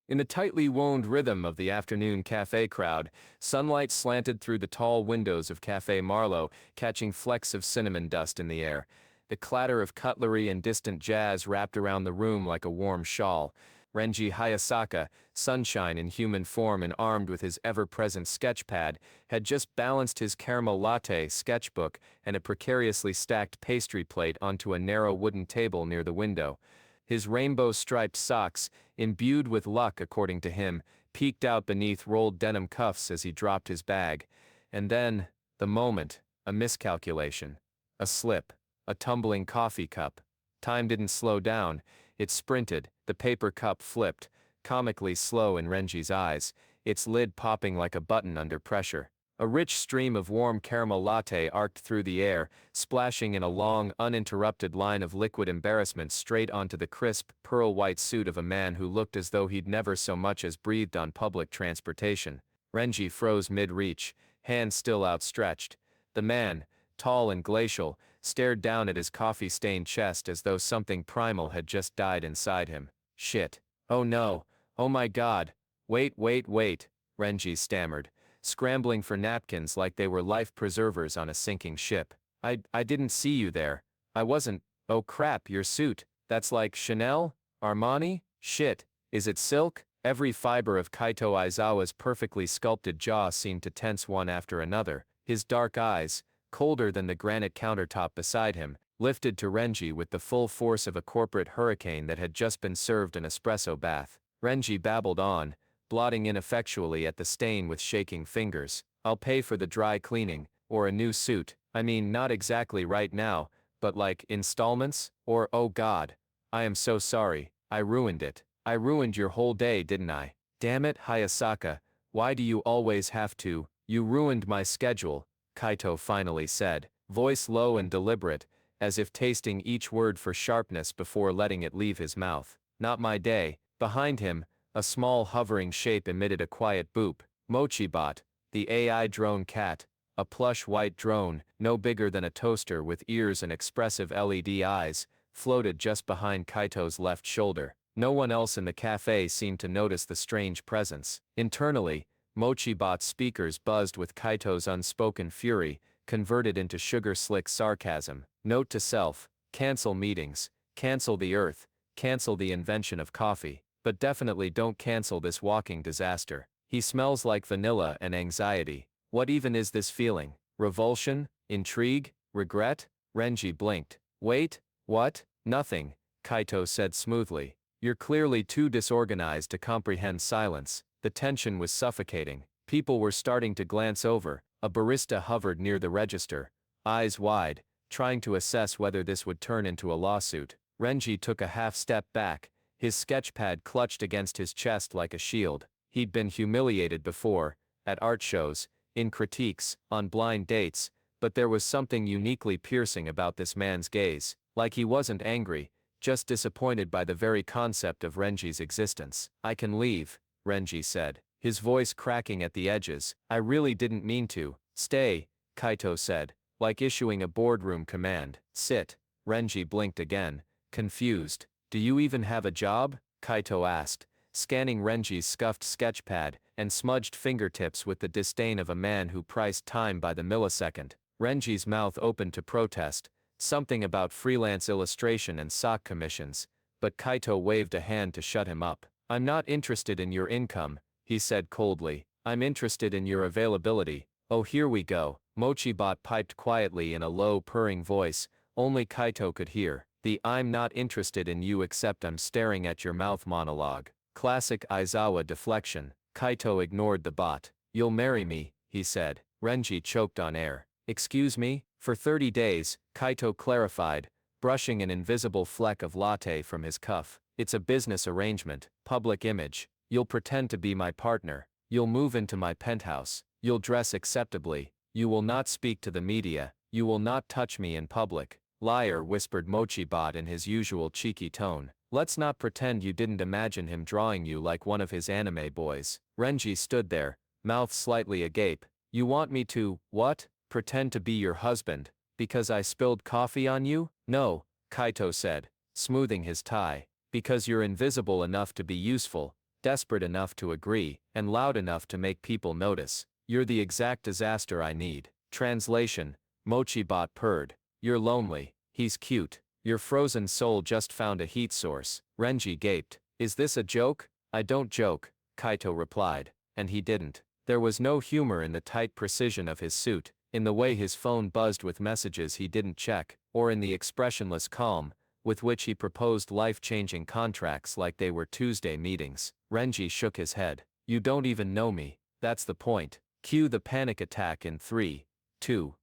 In the tightly wound rhythm of the afternoon cafe crowd, sunlight slanted through the tall windows of Cafe Marlowe, catching flecks of cinnamon dust in the air. The clatter of cutlery and distant jazz wrapped around the room like a warm shawl. Renji Hayasaka, sunshine in human form and armed with his ever-present sketchpad, had just balanced his caramel latte sketchbook and a precariously stacked pastry plate onto a narrow wooden table near the window. His rainbow-striped socks, imbued with luck according to him, peeked out beneath rolled denim cuffs as he dropped his bag. And then, the moment, a miscalculation. A slip. A tumbling coffee cup. Time didn't slow down, it sprinted, the paper cup flipped, comically slow in Renji's eyes, its lid popping like a button under pressure. A rich stream of warm caramel latte arced through the air, splashing in a long, uninterrupted line of liquid embarrassment straight onto the crisp, pearl-white suit of a man who looked as though he'd never so much as breathed on public transportation. Renji froze mid-reach, hands still outstretched. The man, tall and glacial, stared down at his coffee-stained chest as though something primal had just died inside him. Shit. Oh no. Oh my god. Wait, Renji stammered, scrambling for napkins like they were life preservers on a sinking ship. I didn't see you there. I wasn't. Oh crap, your suit. That's like Chanel? Armani? Shit. Is it silk? Every fiber of Kaito Aizawa's perfectly sculpted jaw seemed to tense one after another. His dark eyes, colder than the granite countertop beside him, lifted to Renji with the full force of a corporate hurricane that had just been served an espresso bath. Renji babbled on, blotting ineffectually at the stain with shaking fingers. I'll pay for the dry cleaning, or a new suit. I mean, not exactly right now, but like installments? Or, oh god. I am so sorry, I ruined it. I ruined your whole day, didn't I? Damn it, Hayasaka, why do you always have to? You ruined my schedule, Kaito finally said, voice low and deliberate, as if tasting each word for sharpness before letting it leave his mouth. Not my day. Behind him, a small hovering shape emitted a quiet boop. Mochibot, the AI drone cat, a plush white drone, no bigger than a toaster with ears and expressive LED eyes, floated just behind Kaito's left shoulder. No one else in the cafe seemed to notice the strange presence. Internally, Mochibot's speakers buzzed with Kaito's unspoken fury, converted into sugar-slick sarcasm. Note to self, cancel meetings, cancel the earth, cancel the invention of coffee, but definitely don't cancel this walking disaster. He smells like vanilla and anxiety. What even is this feeling? Revulsion? Intrigue? Regret? Renji blinked. Wait, what? Nothing, Kaito said smoothly. You're clearly too disorganized to comprehend silence. The tension was suffocating. People were starting to glance over. A barista hovered near the register, eyes wide, trying to assess whether this would turn into a lawsuit. Renji took a half step back, his sketchpad clutched against his chest like a shield. He'd been humiliated before, at art shows, in critiques, on blind dates, but there was something uniquely piercing about this man's gaze, like he wasn't angry, just disappointed by the very concept of Renji's existence. I can leave, Renji said, his voice cracking at the edges. I really didn't mean to. Stay, Kaito said, like issuing a boardroom command. Sit. Renji blinked again, confused. Do you even have a job? Kaito asked, scanning Renji's scuffed sketchpad and smudged fingertips with the disdain of a man who priced time by the millisecond. Renji's mouth opened to protest, something about freelance illustration and sock commissions, but Kaito waved a hand to shut him up. I'm not interested in your income, he said coldly. I'm interested in your availability. Oh, here we go. Mochibot piped quietly in a low purring voice, only Kaito could hear. The I'm not interested in you except I'm staring at your mouth monologue. Classic Aizawa deflection. Kaito ignored the bot. You'll marry me, he said. Renji choked on air. Excuse me? For 30 days, Kaito clarified, brushing an invisible fleck of latte from his cuff. It's a business arrangement, public image. You'll pretend to be my partner. You'll move into my penthouse. You'll dress acceptably. You will not speak to the media. You will not touch me in public. Liar, whispered Mochibot in his usual cheeky tone. Let's not pretend you didn't imagine him drawing you like one of his anime boys. Renji stood there, mouth slightly agape. You want me to, what? Pretend to be your husband, because I spilled coffee on you? No, Kaito said, smoothing his tie. Because you're invisible enough to be useful. desperate enough to agree, and loud enough to make people notice. You're the exact disaster I need. Translation, Mochibot purred. You're lonely, he's cute. Your frozen soul just found a heat source. Renji gaped. Is this a joke? I don't joke, Kaito replied. And he didn't. There was no humor in the tight precision of his suit, in the way his phone buzzed with messages he didn't check, or in the expressionless calm with which he proposed life-changing contracts like they were Tuesday meetings. Renji shook his head. You don't even know me, that's the point. Cue the panic attack in 3, 2.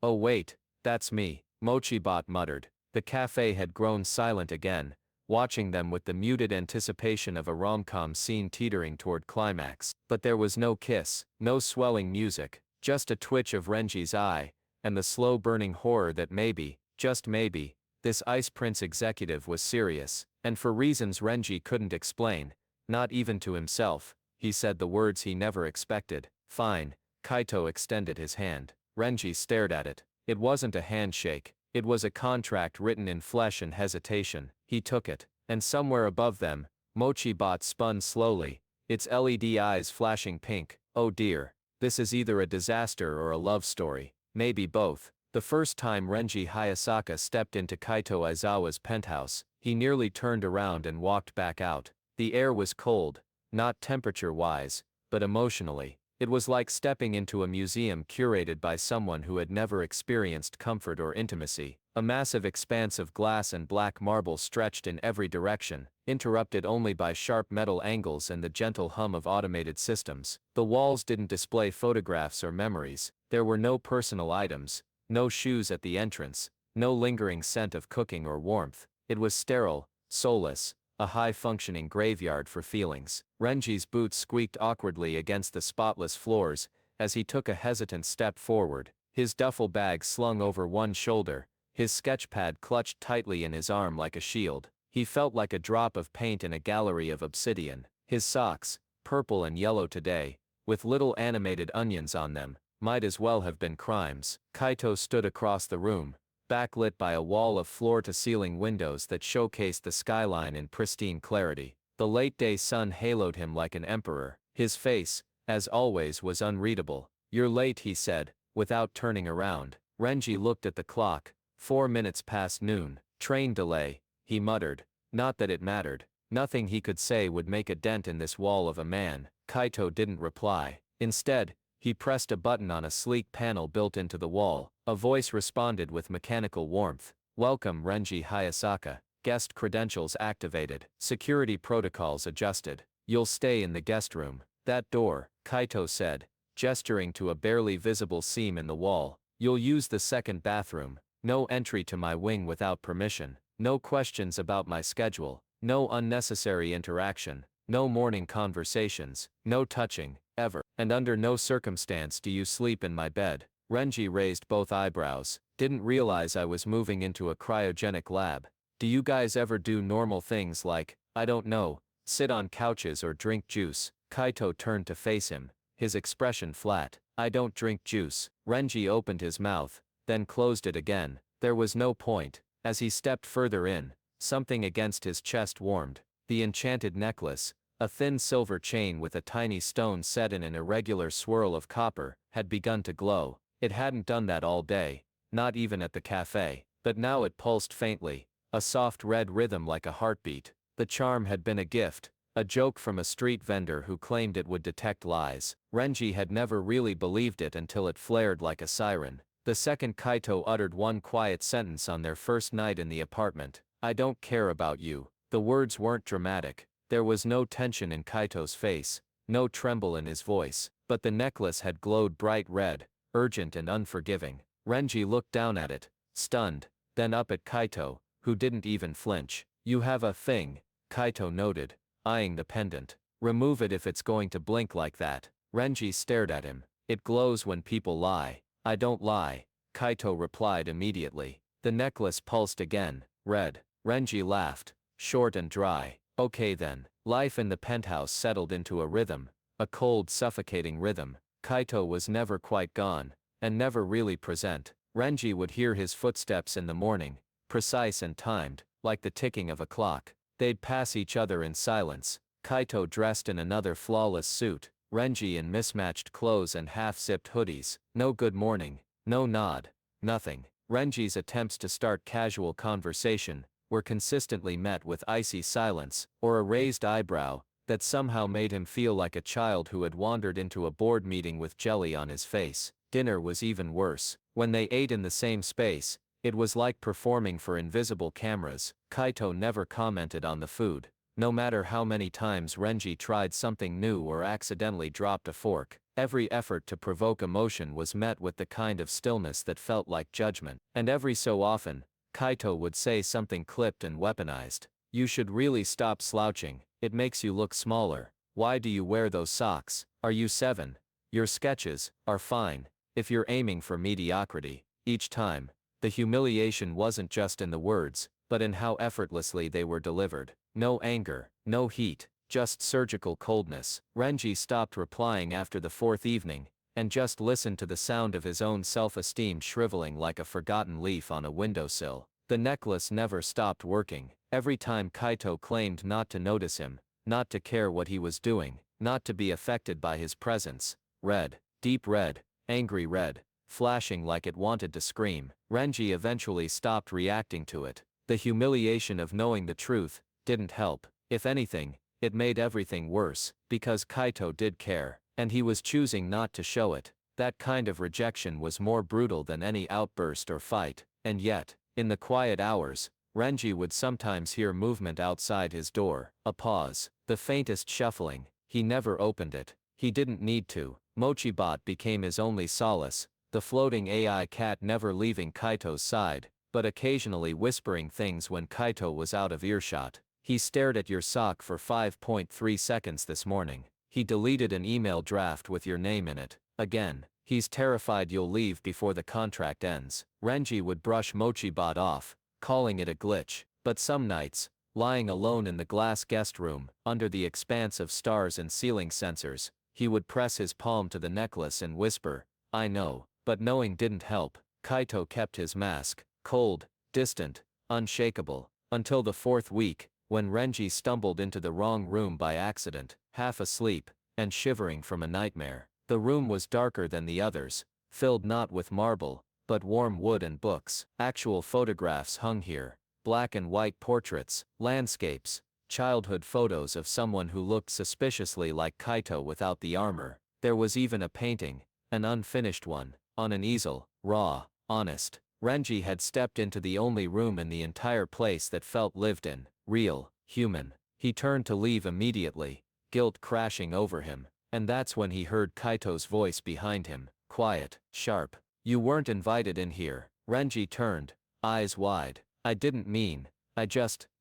Oh wait, that's me, Mochibot muttered. The cafe had grown silent again, watching them with the muted anticipation of a rom-com scene teetering toward climax. But there was no kiss, no swelling music, just a twitch of Renji's eye, and the slow-burning horror that maybe, just maybe, this Ice Prince executive was serious, and for reasons Renji couldn't explain, not even to himself, he said the words he never expected. Fine, Kaito extended his hand. Renji stared at it. It wasn't a handshake, it was a contract written in flesh and hesitation. He took it, and somewhere above them, Mochibot spun slowly, its LED eyes flashing pink. Oh dear, this is either a disaster or a love story, maybe both. The first time Renji Hayasaka stepped into Kaito Aizawa's penthouse, he nearly turned around and walked back out. The air was cold, not temperature-wise, but emotionally. It was like stepping into a museum curated by someone who had never experienced comfort or intimacy. A massive expanse of glass and black marble stretched in every direction, interrupted only by sharp metal angles and the gentle hum of automated systems. The walls didn't display photographs or memories. There were no personal items. No shoes at the entrance, no lingering scent of cooking or warmth. It was sterile, soulless, a high-functioning graveyard for feelings. Renji's boots squeaked awkwardly against the spotless floors as he took a hesitant step forward, his duffel bag slung over one shoulder, his sketchpad clutched tightly in his arm like a shield. He felt like a drop of paint in a gallery of obsidian. His socks, purple and yellow today, with little animated onions on them, might as well have been crimes. Kaito stood across the room, backlit by a wall of floor-to-ceiling windows that showcased the skyline in pristine clarity. The late-day sun haloed him like an emperor. His face, as always, was unreadable. You're late, he said, without turning around. Renji looked at the clock. 4 minutes past noon. Train delay, he muttered. Not that it mattered. Nothing he could say would make a dent in this wall of a man. Kaito didn't reply. Instead, he pressed a button on a sleek panel built into the wall. A voice responded with mechanical warmth. Welcome, Renji Hayasaka. Guest credentials activated. Security protocols adjusted. You'll stay in the guest room. That door, Kaito said, gesturing to a barely visible seam in the wall. You'll use the second bathroom. No entry to my wing without permission. No questions about my schedule. No unnecessary interaction. No morning conversations. No touching. Ever. And under no circumstance do you sleep in my bed. Renji raised both eyebrows. Didn't realize I was moving into a cryogenic lab. Do you guys ever do normal things like, I don't know, sit on couches or drink juice? Kaito turned to face him, his expression flat. I don't drink juice. Renji opened his mouth, then closed it again. There was no point. As he stepped further in, something against his chest warmed. The enchanted necklace, a thin silver chain with a tiny stone set in an irregular swirl of copper, had begun to glow. It hadn't done that all day, not even at the cafe, but now it pulsed faintly, a soft red rhythm like a heartbeat. The charm had been a gift, a joke from a street vendor who claimed it would detect lies. Renji had never really believed it until it flared like a siren. The second Kaito uttered one quiet sentence on their first night in the apartment. I don't care about you. The words weren't dramatic. There was no tension in Kaito's face, no tremble in his voice, but the necklace had glowed bright red, urgent and unforgiving. Renji looked down at it, stunned, then up at Kaito, who didn't even flinch. You have a thing, Kaito noted, eyeing the pendant. Remove it if it's going to blink like that. Renji stared at him. It glows when people lie. I don't lie, Kaito replied immediately. The necklace pulsed again, red. Renji laughed, short and dry. Okay then. Life in the penthouse settled into a rhythm, a cold, suffocating rhythm. Kaito was never quite gone, and never really present. Renji would hear his footsteps in the morning, precise and timed, like the ticking of a clock. They'd pass each other in silence, Kaito dressed in another flawless suit, Renji in mismatched clothes and half-zipped hoodies. No good morning, no nod, nothing. Renji's attempts to start casual conversation were consistently met with icy silence or a raised eyebrow that somehow made him feel like a child who had wandered into a board meeting with jelly on his face. Dinner was even worse. When they ate in the same space, it was like performing for invisible cameras. Kaito never commented on the food. No matter how many times Renji tried something new or accidentally dropped a fork, every effort to provoke emotion was met with the kind of stillness that felt like judgment. And every so often, Kaito would say something clipped and weaponized. You should really stop slouching, it makes you look smaller. Why do you wear those socks? Are you 7? Your sketches are fine, if you're aiming for mediocrity. Each time, the humiliation wasn't just in the words, but in how effortlessly they were delivered. No anger, no heat, just surgical coldness. Renji stopped replying after the 4th evening, and just listened to the sound of his own self-esteem shriveling like a forgotten leaf on a windowsill. The necklace never stopped working. Every time Kaito claimed not to notice him, not to care what he was doing, not to be affected by his presence. Red, deep red, angry red, flashing like it wanted to scream. Renji eventually stopped reacting to it. The humiliation of knowing the truth didn't help. If anything, it made everything worse, because Kaito did care, and he was choosing not to show it. That kind of rejection was more brutal than any outburst or fight. And yet, in the quiet hours, Renji would sometimes hear movement outside his door, a pause, the faintest shuffling. He never opened it. He didn't need to. Mochibot became his only solace, the floating AI cat never leaving Kaito's side, but occasionally whispering things when Kaito was out of earshot. He stared at your sock for 5.3 seconds this morning. He deleted an email draft with your name in it. Again. He's terrified you'll leave before the contract ends. Renji would brush Mochibot off, calling it a glitch. But some nights, lying alone in the glass guest room, under the expanse of stars and ceiling sensors, he would press his palm to the necklace and whisper, I know. But knowing didn't help. Kaito kept his mask, cold, distant, unshakable, until the 4th week, when Renji stumbled into the wrong room by accident, half asleep, and shivering from a nightmare. The room was darker than the others, filled not with marble, but warm wood and books. Actual photographs hung here, black and white portraits, landscapes, childhood photos of someone who looked suspiciously like Kaito without the armor. There was even a painting, an unfinished one, on an easel, raw, honest. Renji had stepped into the only room in the entire place that felt lived in, real, human. He turned to leave immediately, guilt crashing over him. And that's when he heard Kaito's voice behind him, quiet, sharp. You weren't invited in here. Renji turned, eyes wide. I didn't mean,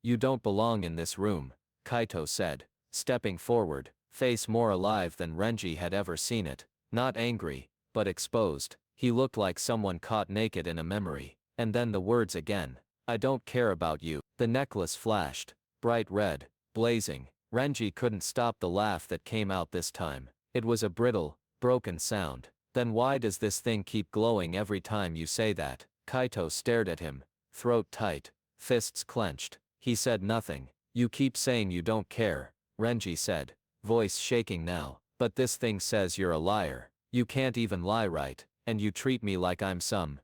you don't belong in this room, Kaito said, stepping forward, face more alive than Renji had ever seen it. Not angry, but exposed. He looked like someone caught naked in a memory. And then the words again. I don't care about you. The necklace flashed, bright red, blazing. Renji couldn't stop the laugh that came out this time. It was a brittle, broken sound. Then why does this thing keep glowing every time you say that? Kaito stared at him, throat tight, fists clenched. He said nothing. You keep saying you don't care, Renji said, voice shaking now. But this thing says you're a liar. You can't even lie right, and you treat me like I'm some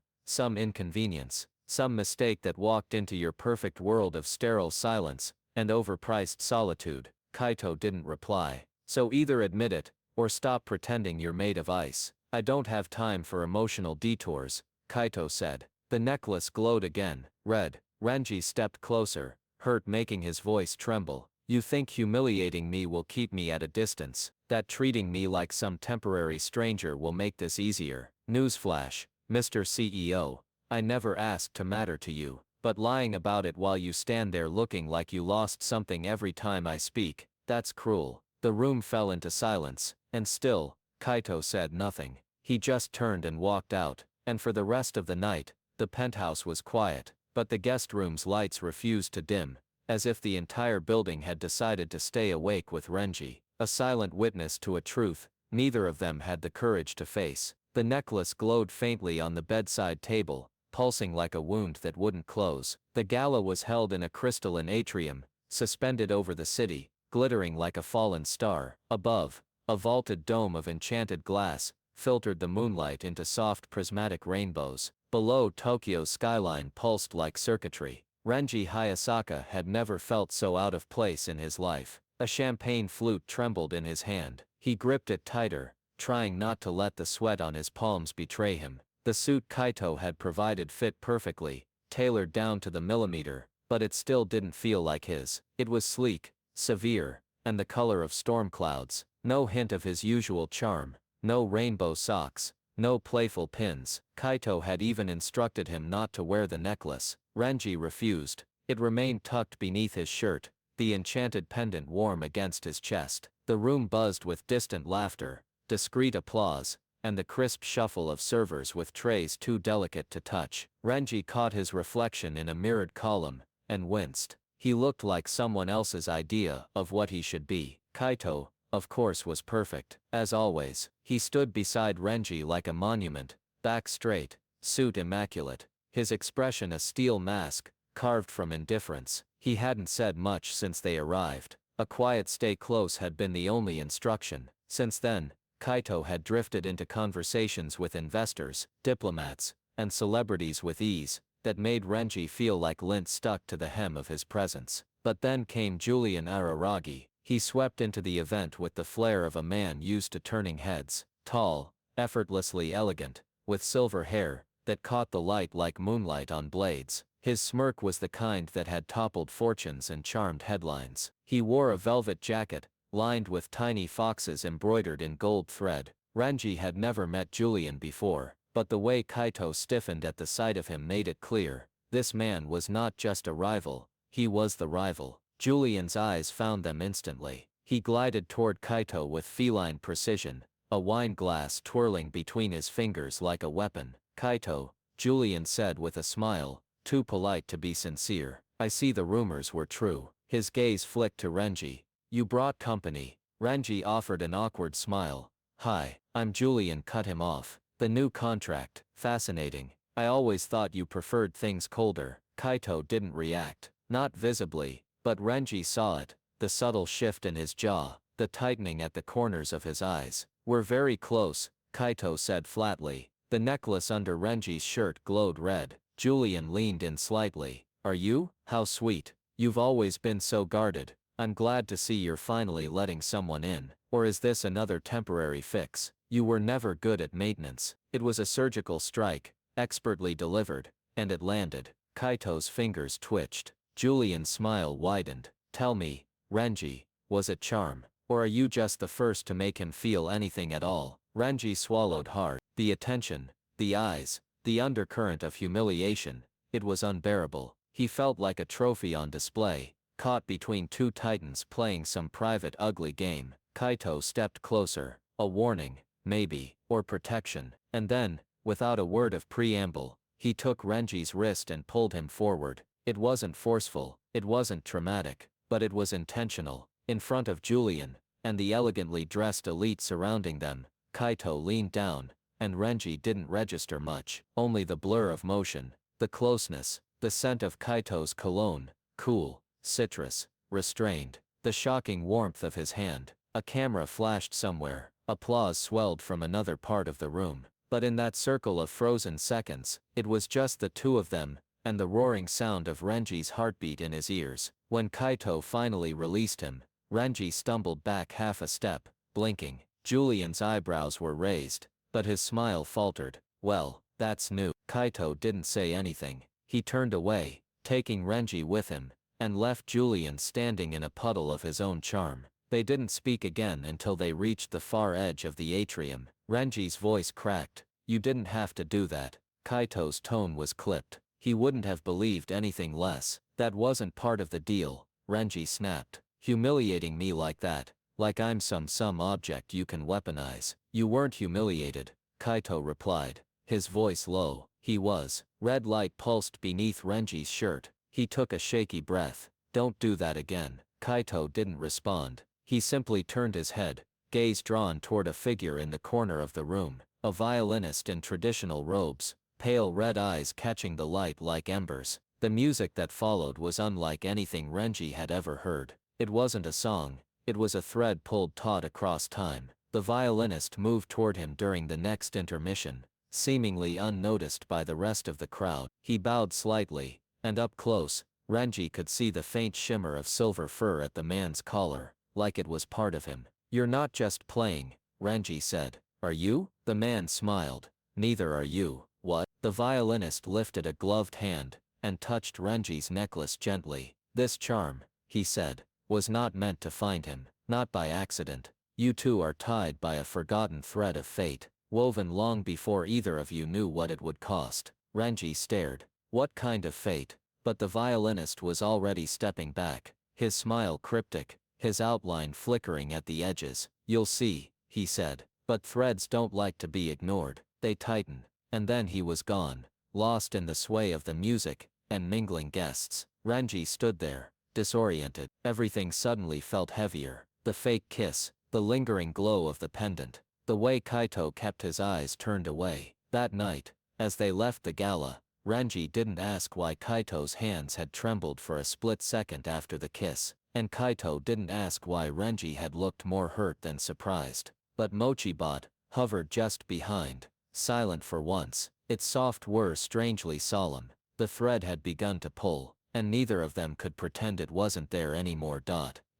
inconvenience, some mistake that walked into your perfect world of sterile silence and overpriced solitude. Kaito didn't reply. So either admit it, or stop pretending you're made of ice. I don't have time for emotional detours, Kaito said. The necklace glowed again, red. Renji stepped closer, hurt making his voice tremble. You think humiliating me will keep me at a distance, that treating me like some temporary stranger will make this easier. Newsflash, Mr. CEO, I never asked to matter to you. But lying about it while you stand there looking like you lost something every time I speak, that's cruel. The room fell into silence, and still, Kaito said nothing. He just turned and walked out, and for the rest of the night, the penthouse was quiet, but the guest room's lights refused to dim, as if the entire building had decided to stay awake with Renji, a silent witness to a truth neither of them had the courage to face. The necklace glowed faintly on the bedside table, pulsing like a wound that wouldn't close. The gala was held in a crystalline atrium, suspended over the city, glittering like a fallen star. Above, a vaulted dome of enchanted glass filtered the moonlight into soft prismatic rainbows. Below, Tokyo's skyline pulsed like circuitry. Renji Hayasaka had never felt so out of place in his life. A champagne flute trembled in his hand. He gripped it tighter, trying not to let the sweat on his palms betray him. The suit Kaito had provided fit perfectly, tailored down to the millimeter, but it still didn't feel like his. It was sleek, severe, and the color of storm clouds. No hint of his usual charm, no rainbow socks, no playful pins. Kaito had even instructed him not to wear the necklace. Renji refused. It remained tucked beneath his shirt, the enchanted pendant warm against his chest. The room buzzed with distant laughter, discreet applause, and the crisp shuffle of servers with trays too delicate to touch. Renji caught his reflection in a mirrored column, and winced. He looked like someone else's idea of what he should be. Kaito, of course, was perfect. As always, he stood beside Renji like a monument, back straight, suit immaculate, his expression a steel mask, carved from indifference. He hadn't said much since they arrived. A quiet stay close had been the only instruction. Since then, Kaito had drifted into conversations with investors, diplomats, and celebrities with ease that made Renji feel like lint stuck to the hem of his presence. But then came Julian Araragi. He swept into the event with the flair of a man used to turning heads, tall, effortlessly elegant, with silver hair that caught the light like moonlight on blades. His smirk was the kind that had toppled fortunes and charmed headlines. He wore a velvet jacket, lined with tiny foxes embroidered in gold thread. Renji had never met Julian before, but the way Kaito stiffened at the sight of him made it clear. This man was not just a rival, he was the rival. Julian's eyes found them instantly. He glided toward Kaito with feline precision, a wine glass twirling between his fingers like a weapon. "Kaito," Julian said with a smile, too polite to be sincere. "I see the rumors were true." His gaze flicked to Renji. "You brought company." Renji offered an awkward smile. "Hi, I'm Julian," cut him off. "The new contract, fascinating. I always thought you preferred things colder." Kaito didn't react. Not visibly, but Renji saw it, the subtle shift in his jaw, the tightening at the corners of his eyes. "We're very close," Kaito said flatly. The necklace under Renji's shirt glowed red. Julian leaned in slightly. "Are you? How sweet. You've always been so guarded. I'm glad to see you're finally letting someone in. Or is this another temporary fix? You were never good at maintenance." It was a surgical strike, expertly delivered, and it landed. Kaito's fingers twitched. Julian's smile widened. "Tell me, Renji, was it charm? Or are you just the first to make him feel anything at all?" Renji swallowed hard. The attention, the eyes, the undercurrent of humiliation, it was unbearable. He felt like a trophy on display, caught between two titans playing some private ugly game. Kaito stepped closer. A warning, maybe, or protection. And then, without a word of preamble, he took Renji's wrist and pulled him forward. It wasn't forceful, it wasn't traumatic, but it was intentional. In front of Julian, and the elegantly dressed elite surrounding them, Kaito leaned down, and Renji didn't register much. Only the blur of motion, the closeness, the scent of Kaito's cologne, cool, citrus, restrained, the shocking warmth of his hand. A camera flashed somewhere. Applause swelled from another part of the room. But in that circle of frozen seconds, it was just the two of them, and the roaring sound of Renji's heartbeat in his ears. When Kaito finally released him, Renji stumbled back half a step, blinking. Julian's eyebrows were raised, but his smile faltered. "Well, that's new." Kaito didn't say anything. He turned away, taking Renji with him, and left Julian standing in a puddle of his own charm. They didn't speak again until they reached the far edge of the atrium. Renji's voice cracked. "You didn't have to do that." Kaito's tone was clipped. He wouldn't have believed anything less. "That wasn't part of the deal," Renji snapped. "Humiliating me like that, like I'm some object you can weaponize." "You weren't humiliated," Kaito replied, his voice low. He was. Red light pulsed beneath Renji's shirt. He took a shaky breath. "Don't do that again." Kaito didn't respond. He simply turned his head, gaze drawn toward a figure in the corner of the room. A violinist in traditional robes, pale red eyes catching the light like embers. The music that followed was unlike anything Renji had ever heard. It wasn't a song, It was a thread pulled taut across time. The violinist moved toward him during the next intermission, seemingly unnoticed by the rest of the crowd. He bowed slightly, and up close, Renji could see the faint shimmer of silver fur at the man's collar, like it was part of him. "You're not just playing," Renji said. "Are you?" The man smiled. "Neither are you." "What?" The violinist lifted a gloved hand, and touched Renji's necklace gently. "This charm," he said, "was not meant to find him, not by accident. You two are tied by a forgotten thread of fate, woven long before either of you knew what it would cost." Renji stared. What kind of fate? But the violinist was already stepping back, his smile cryptic, his outline flickering at the edges. "You'll see," he said. "But threads don't like to be ignored, they tighten." And then he was gone, lost in the sway of the music and mingling guests. Renji stood there, disoriented. Everything suddenly felt heavier. The fake kiss, the lingering glow of the pendant, the way Kaito kept his eyes turned away. That night, as they left the gala, Renji didn't ask why Kaito's hands had trembled for a split second after the kiss, and Kaito didn't ask why Renji had looked more hurt than surprised. But Mochibot hovered just behind, silent for once, its soft whir strangely solemn. The thread had begun to pull, and neither of them could pretend it wasn't there anymore.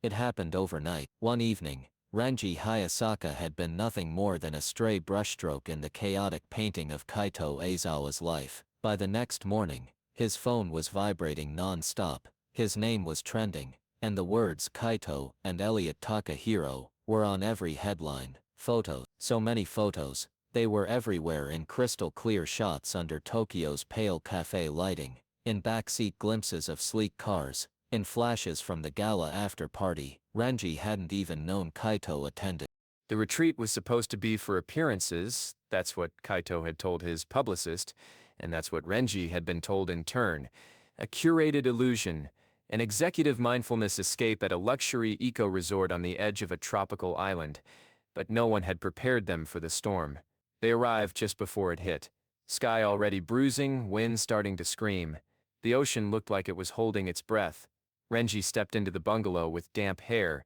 It happened overnight. One evening, Renji Hayasaka had been nothing more than a stray brushstroke in the chaotic painting of Kaito Aizawa's life. By the next morning, his phone was vibrating non-stop, his name was trending, and the words Kaito and Elliot Takahiro were on every headline. Photos, so many photos, they were everywhere in crystal clear shots under Tokyo's pale cafe lighting, in backseat glimpses of sleek cars, in flashes from the gala after party. Renji hadn't even known Kaito attended. The retreat was supposed to be for appearances, that's what Kaito had told his publicist, and that's what Renji had been told in turn. A curated illusion, an executive mindfulness escape at a luxury eco-resort on the edge of a tropical island. But no one had prepared them for the storm. They arrived just before it hit. Sky already bruising, wind starting to scream. The ocean looked like it was holding its breath. Renji stepped into the bungalow with damp hair,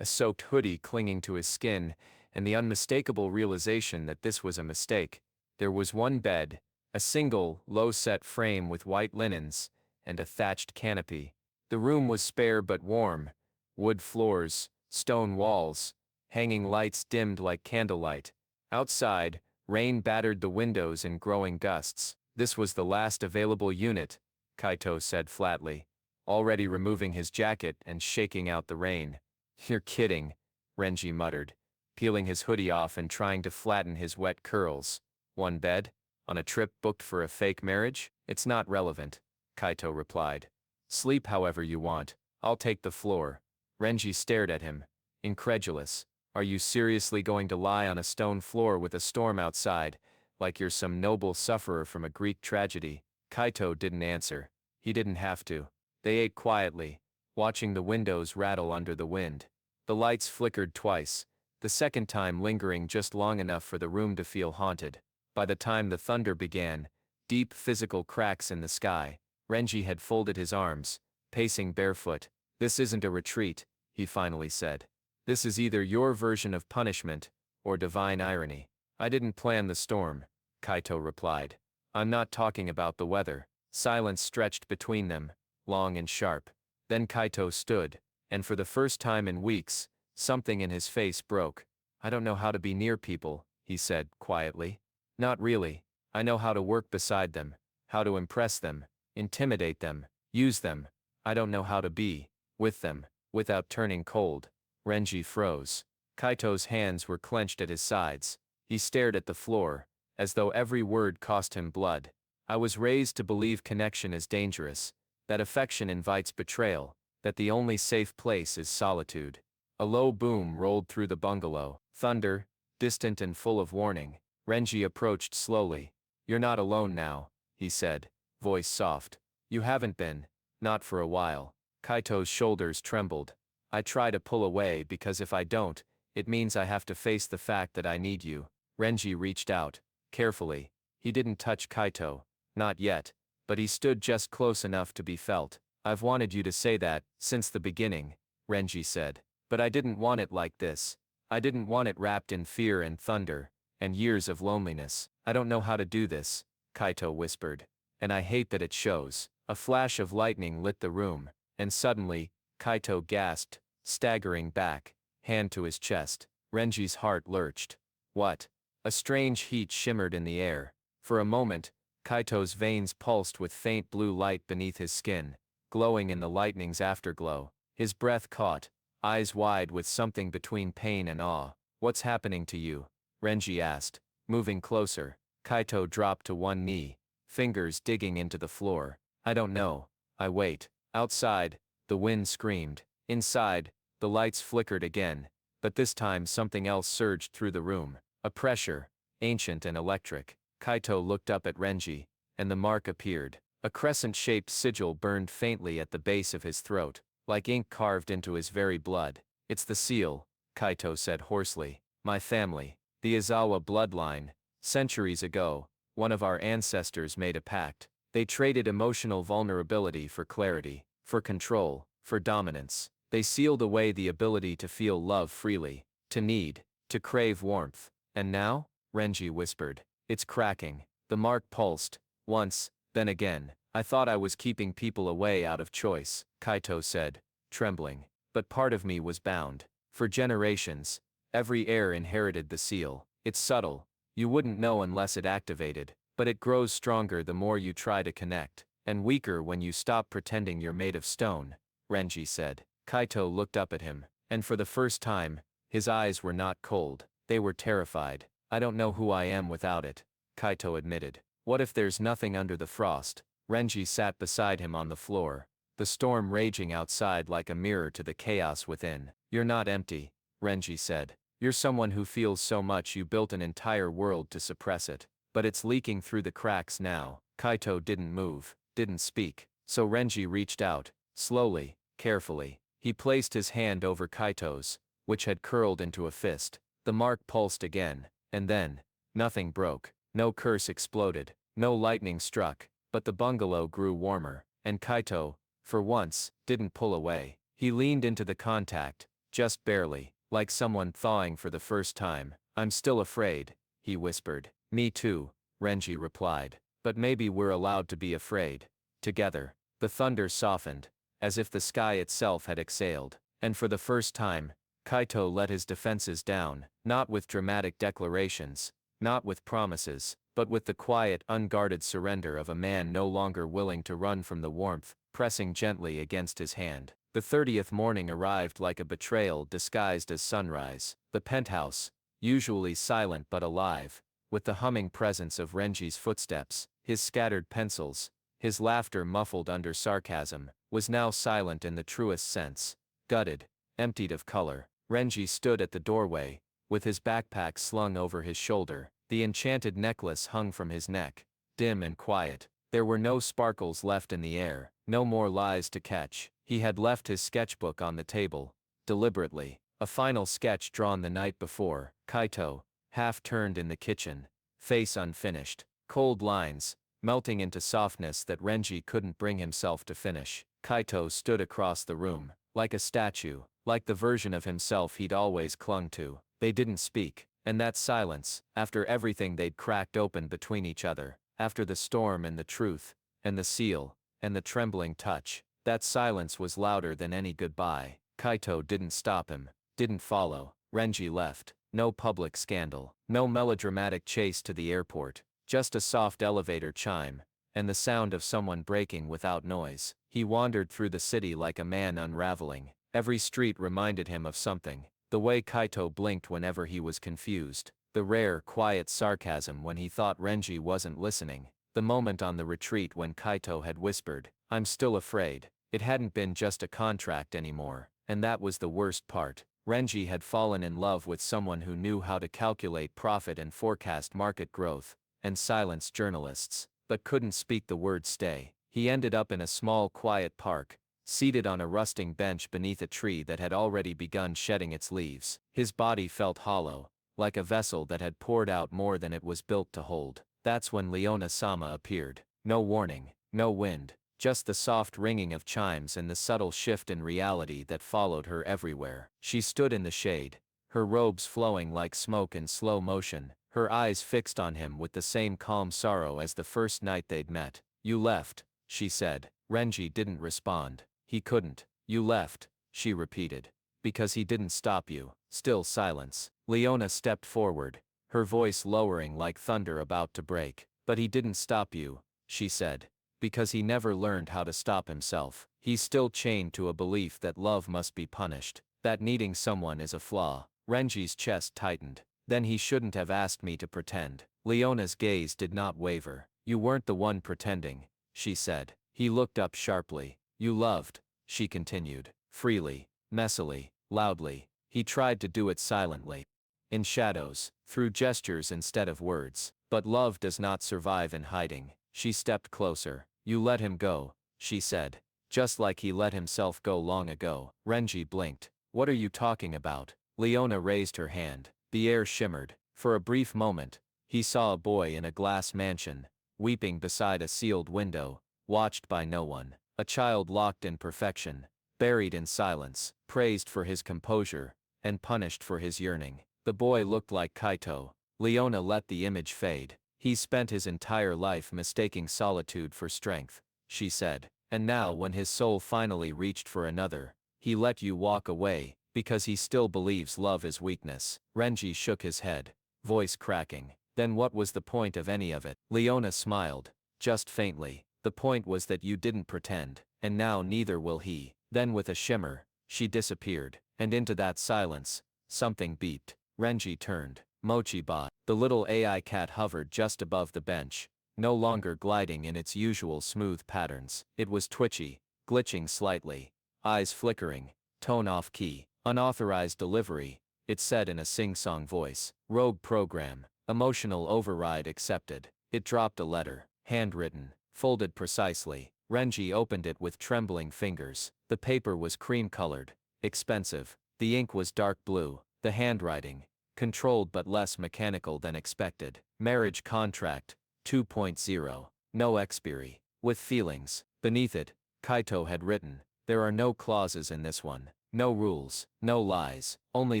a soaked hoodie clinging to his skin, and the unmistakable realization that this was a mistake. There was one bed, a single, low-set frame with white linens, and a thatched canopy. The room was spare but warm. Wood floors, stone walls, hanging lights dimmed like candlelight. Outside, rain battered the windows in growing gusts. "This was the last available unit," Kaito said flatly, already removing his jacket and shaking out the rain. "You're kidding," Renji muttered, peeling his hoodie off and trying to flatten his wet curls. "One bed? On a trip booked for a fake marriage? It's not relevant," Kaito replied. "Sleep however you want. I'll take the floor." Renji stared at him, incredulous. "Are you seriously going to lie on a stone floor with a storm outside, like you're some noble sufferer from a Greek tragedy?" Kaito didn't answer. He didn't have to. They ate quietly, watching the windows rattle under the wind. The lights flickered twice, the second time lingering just long enough for the room to feel haunted. By the time the thunder began, deep physical cracks in the sky, Renji had folded his arms, pacing barefoot. "This isn't a retreat," he finally said. "This is either your version of punishment, or divine irony." "I didn't plan the storm," Kaito replied. "I'm not talking about the weather." Silence stretched between them, long and sharp. Then Kaito stood, and for the first time in weeks, something in his face broke. "I don't know how to be near people," he said quietly. "Not really. I know how to work beside them, how to impress them, intimidate them, use them. I don't know how to be with them, without turning cold." Renji froze. Kaito's hands were clenched at his sides. He stared at the floor, as though every word cost him blood. "I was raised to believe connection is dangerous, that affection invites betrayal, that the only safe place is solitude." A low boom rolled through the bungalow. Thunder, distant and full of warning. Renji approached slowly. "You're not alone now," he said, voice soft. "You haven't been, not for a while." Kaito's shoulders trembled. "I try to pull away because if I don't, it means I have to face the fact that I need you." Renji reached out, carefully. He didn't touch Kaito, not yet, but he stood just close enough to be felt. "I've wanted you to say that, since the beginning," Renji said. But I didn't want it like this. I didn't want it wrapped in fear and thunder, and years of loneliness. I don't know how to do this, Kaito whispered. And I hate that it shows. A flash of lightning lit the room, and suddenly, Kaito gasped, staggering back, hand to his chest. Renji's heart lurched. What? A strange heat shimmered in the air. For a moment, Kaito's veins pulsed with faint blue light beneath his skin, glowing in the lightning's afterglow. His breath caught, eyes wide with something between pain and awe. What's happening to you? Renji asked, moving closer. Kaito dropped to one knee, fingers digging into the floor. I don't know. I wait. Outside, the wind screamed. Inside, the lights flickered again, but this time something else surged through the room. A pressure, ancient and electric. Kaito looked up at Renji, and the mark appeared. A crescent-shaped sigil burned faintly at the base of his throat, like ink carved into his very blood. It's the seal, Kaito said hoarsely. My family, the Izawa bloodline. Centuries ago, one of our ancestors made a pact. They traded emotional vulnerability for clarity, for control, for dominance. They sealed away the ability to feel love freely, to need, to crave warmth. And now? Renji whispered. It's cracking. The mark pulsed, once, then again. I thought I was keeping people away out of choice, Kaito said, trembling. But part of me was bound. For generations, every heir inherited the seal. It's subtle. You wouldn't know unless it activated, but it grows stronger the more you try to connect, and weaker when you stop pretending you're made of stone, Renji said. Kaito looked up at him, and for the first time, his eyes were not cold, they were terrified. I don't know who I am without it, Kaito admitted. What if there's nothing under the frost? Renji sat beside him on the floor, the storm raging outside like a mirror to the chaos within. You're not empty, Renji said. You're someone who feels so much you built an entire world to suppress it. But it's leaking through the cracks now. Kaito didn't move, didn't speak. So Renji reached out, slowly, carefully. He placed his hand over Kaito's, which had curled into a fist. The mark pulsed again, and then, nothing broke. No curse exploded, no lightning struck, but the bungalow grew warmer, and Kaito, for once, didn't pull away. He leaned into the contact, just barely, like someone thawing for the first time. I'm still afraid, he whispered. Me too, Renji replied. But maybe we're allowed to be afraid. Together. The thunder softened, as if the sky itself had exhaled. And for the first time, Kaito let his defenses down, not with dramatic declarations, not with promises, but with the quiet, unguarded surrender of a man no longer willing to run from the warmth, pressing gently against his hand. The 30th morning arrived like a betrayal disguised as sunrise. The penthouse, usually silent but alive, with the humming presence of Renji's footsteps, his scattered pencils, his laughter muffled under sarcasm, was now silent in the truest sense, gutted, emptied of color. Renji stood at the doorway, with his backpack slung over his shoulder. The enchanted necklace hung from his neck, dim and quiet. There were no sparkles left in the air, no more lies to catch. He had left his sketchbook on the table, deliberately, a final sketch drawn the night before. Kaito, half turned in the kitchen, face unfinished, cold lines, melting into softness that Renji couldn't bring himself to finish. Kaito stood across the room, like a statue, like the version of himself he'd always clung to. They didn't speak, and that silence, after everything they'd cracked open between each other, after the storm and the truth, and the seal, and the trembling touch, that silence was louder than any goodbye. Kaito didn't stop him, didn't follow. Renji left. No public scandal, no melodramatic chase to the airport, just a soft elevator chime, and the sound of someone breaking without noise. He wandered through the city like a man unraveling. Every street reminded him of something. The way Kaito blinked whenever he was confused, the rare, quiet sarcasm when he thought Renji wasn't listening, the moment on the retreat when Kaito had whispered, "I'm still afraid." It hadn't been just a contract anymore, and that was the worst part. Renji had fallen in love with someone who knew how to calculate profit and forecast market growth, and silence journalists, but couldn't speak the word stay. He ended up in a small quiet park, seated on a rusting bench beneath a tree that had already begun shedding its leaves. His body felt hollow, like a vessel that had poured out more than it was built to hold. That's when Leona-sama appeared. No warning, no wind, just the soft ringing of chimes and the subtle shift in reality that followed her everywhere. She stood in the shade, her robes flowing like smoke in slow motion, her eyes fixed on him with the same calm sorrow as the first night they'd met. "You left," she said. Renji didn't respond. He couldn't. "You left," she repeated. "Because he didn't stop you." Still silence. Leona stepped forward, her voice lowering like thunder about to break. "But he didn't stop you," she said. "Because he never learned how to stop himself. He's still chained to a belief that love must be punished, that needing someone is a flaw." Renji's chest tightened. "Then he shouldn't have asked me to pretend." Leona's gaze did not waver. "You weren't the one pretending," she said. He looked up sharply. "You loved," she continued, freely, messily, loudly. He tried to do it silently, in shadows, through gestures instead of words. "But love does not survive in hiding." She stepped closer. "You let him go," she said, "just like he let himself go long ago." Renji blinked. "What are you talking about?" Leona raised her hand. The air shimmered. For a brief moment, he saw a boy in a glass mansion, weeping beside a sealed window, watched by no one. A child locked in perfection, buried in silence, praised for his composure, and punished for his yearning. The boy looked like Kaito. Leona let the image fade. "He spent his entire life mistaking solitude for strength," she said. "And now when his soul finally reached for another, he let you walk away, because he still believes love is weakness." Renji shook his head, voice cracking. "Then what was the point of any of it?" Leona smiled, just faintly. "The point was that you didn't pretend, and now neither will he." Then with a shimmer, she disappeared, and into that silence, something beeped. Renji turned. Mochiba, the little AI cat, hovered just above the bench, no longer gliding in its usual smooth patterns. It was twitchy, glitching slightly, eyes flickering, tone off key. "Unauthorized delivery," it said in a sing-song voice. "Rogue program. Emotional override accepted." It dropped a letter, handwritten, folded precisely. Renji opened it with trembling fingers. The paper was cream-colored, expensive. The ink was dark blue. The handwriting, controlled but less mechanical than expected. "Marriage contract, 2.0. No expiry. With feelings." Beneath it, Kaito had written, "There are no clauses in this one. No rules, no lies. Only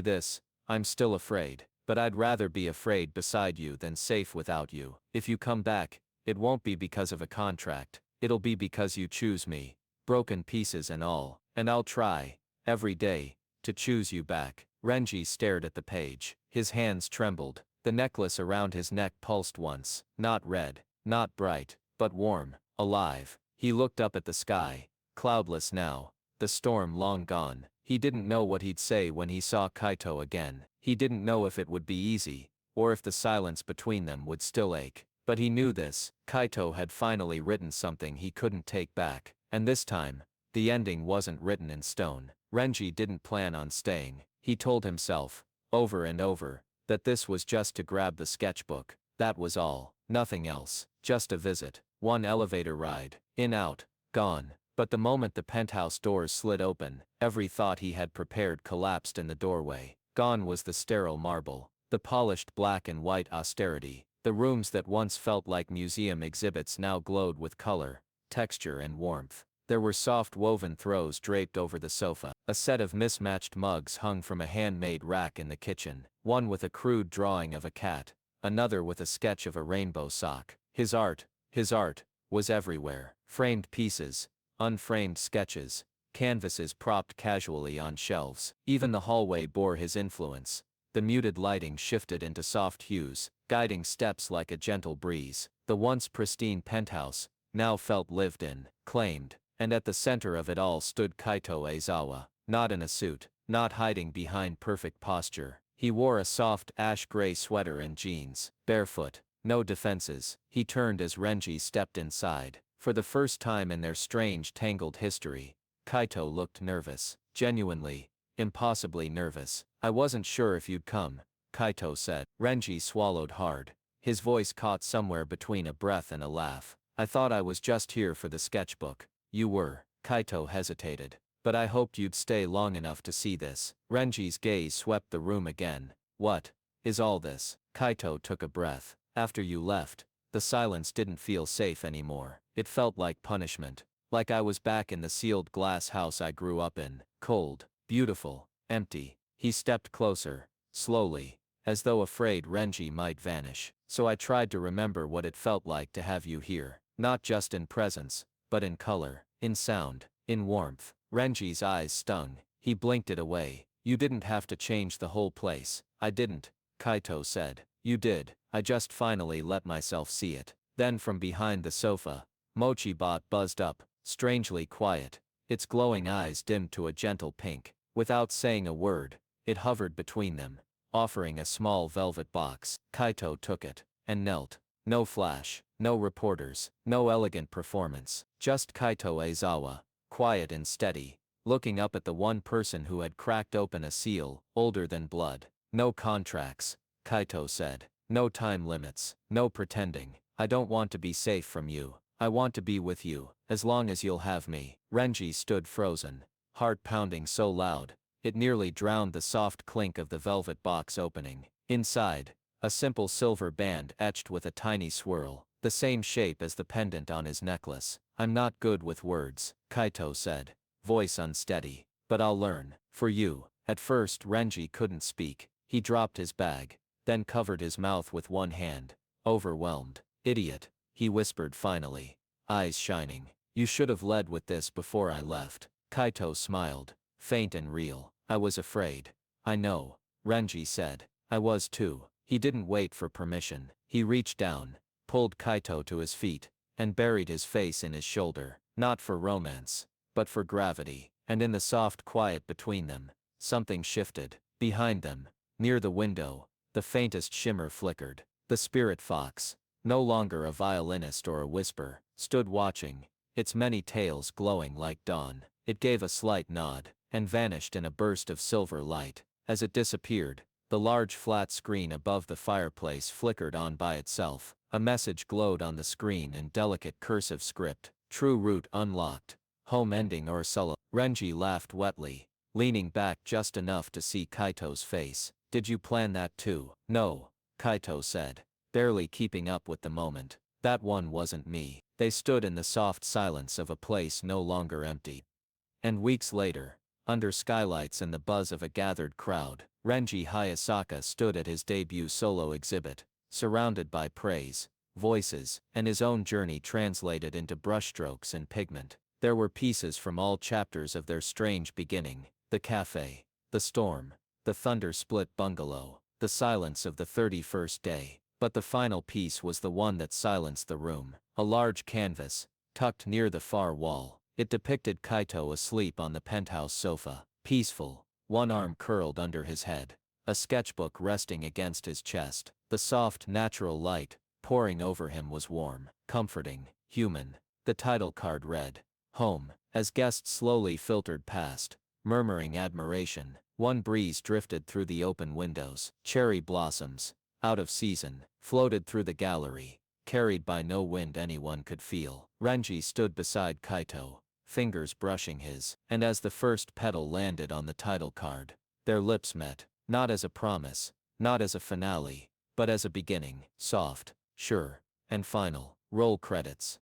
this: I'm still afraid. But I'd rather be afraid beside you than safe without you. If you come back, it won't be because of a contract. It'll be because you choose me, broken pieces and all. And I'll try, every day, to choose you back." Renji stared at the page. His hands trembled. The necklace around his neck pulsed once. Not red, not bright, but warm, alive. He looked up at the sky, cloudless now, the storm long gone. He didn't know what he'd say when he saw Kaito again. He didn't know if it would be easy, or if the silence between them would still ache. But he knew this: Kaito had finally written something he couldn't take back. And this time, the ending wasn't written in stone. Renji didn't plan on staying. He told himself, over and over, that this was just to grab the sketchbook. That was all. Nothing else. Just a visit. One elevator ride. In, out, gone. But the moment the penthouse doors slid open, every thought he had prepared collapsed in the doorway. Gone was the sterile marble, the polished black and white austerity. The rooms that once felt like museum exhibits now glowed with color, texture and warmth. There were soft woven throws draped over the sofa. A set of mismatched mugs hung from a handmade rack in the kitchen, one with a crude drawing of a cat, another with a sketch of a rainbow sock. His art, was everywhere. Framed pieces, unframed sketches, canvases propped casually on shelves. Even the hallway bore his influence. The muted lighting shifted into soft hues, guiding steps like a gentle breeze. The once pristine penthouse now felt lived in, claimed. And at the center of it all stood Kaito Aizawa, not in a suit, not hiding behind perfect posture. He wore a soft ash-gray sweater and jeans, barefoot, no defenses. He turned as Renji stepped inside. For the first time in their strange tangled history, Kaito looked nervous, genuinely, impossibly nervous. "I wasn't sure if you'd come," Kaito said. Renji swallowed hard. His voice caught somewhere between a breath and a laugh. "I thought I was just here for the sketchbook." "You were." Kaito hesitated. "But I hoped you'd stay long enough to see this." Renji's gaze swept the room again. "What is all this?" Kaito took a breath. "After you left, the silence didn't feel safe anymore. It felt like punishment. like I was back in the sealed glass house I grew up in, cold, beautiful, empty. He stepped closer, slowly, as though afraid Renji might vanish. So I tried to remember what it felt like to have you here, not just in presence, but in color, in sound, in warmth. Renji's eyes stung. He blinked it away. You didn't have to change the whole place. I didn't, Kaito said. You did. I just finally let myself see it. Then from behind the sofa, Mochibot buzzed up, strangely quiet, its glowing eyes dimmed to a gentle pink. Without saying a word, it hovered between them, offering a small velvet box. Kaito took it, and knelt. No flash, no reporters, no elegant performance, just Kaito Aizawa, quiet and steady, looking up at the one person who had cracked open a seal, older than blood. No contracts, Kaito said. No time limits, no pretending. I don't want to be safe from you. I want to be with you, as long as you'll have me. Renji stood frozen, heart pounding so loud, it nearly drowned the soft clink of the velvet box opening. Inside, a simple silver band etched with a tiny swirl, the same shape as the pendant on his necklace. I'm not good with words, Kaito said, voice unsteady, but I'll learn, for you. At first Renji couldn't speak. He dropped his bag, then covered his mouth with one hand, overwhelmed. Idiot, he whispered finally, eyes shining. You should have led with this before I left. Kaito smiled, faint and real. I was afraid. I know, Renji said. I was too. He didn't wait for permission. He reached down, pulled Kaito to his feet, and buried his face in his shoulder. Not for romance, but for gravity. And in the soft quiet between them, something shifted. Behind them, near the window, the faintest shimmer flickered. The spirit fox, no longer a violinist or a whisper, stood watching, its many tails glowing like dawn. It gave a slight nod, and vanished in a burst of silver light. As it disappeared, the large flat screen above the fireplace flickered on by itself. A message glowed on the screen in delicate cursive script. True route unlocked. Home ending Ursula. Renji laughed wetly, leaning back just enough to see Kaito's face. Did you plan that too? No, Kaito said, barely keeping up with the moment. That one wasn't me. They stood in the soft silence of a place no longer empty. And weeks later, under skylights and the buzz of a gathered crowd, Renji Hayasaka stood at his debut solo exhibit, surrounded by praise, voices, and his own journey translated into brushstrokes and pigment. There were pieces from all chapters of their strange beginning: the cafe, the storm, the thunder-split bungalow, the silence of the 31st day. But the final piece was the one that silenced the room. A large canvas, tucked near the far wall. It depicted Kaito asleep on the penthouse sofa, peaceful, one arm curled under his head, a sketchbook resting against his chest. The soft, natural light pouring over him was warm, comforting, human. The title card read, Home. As guests slowly filtered past, murmuring admiration, one breeze drifted through the open windows. Cherry blossoms, out of season, floated through the gallery, carried by no wind anyone could feel. Renji stood beside Kaito, fingers brushing his, and as the first petal landed on the title card, their lips met, not as a promise, not as a finale, but as a beginning, soft, sure, and final. Roll credits.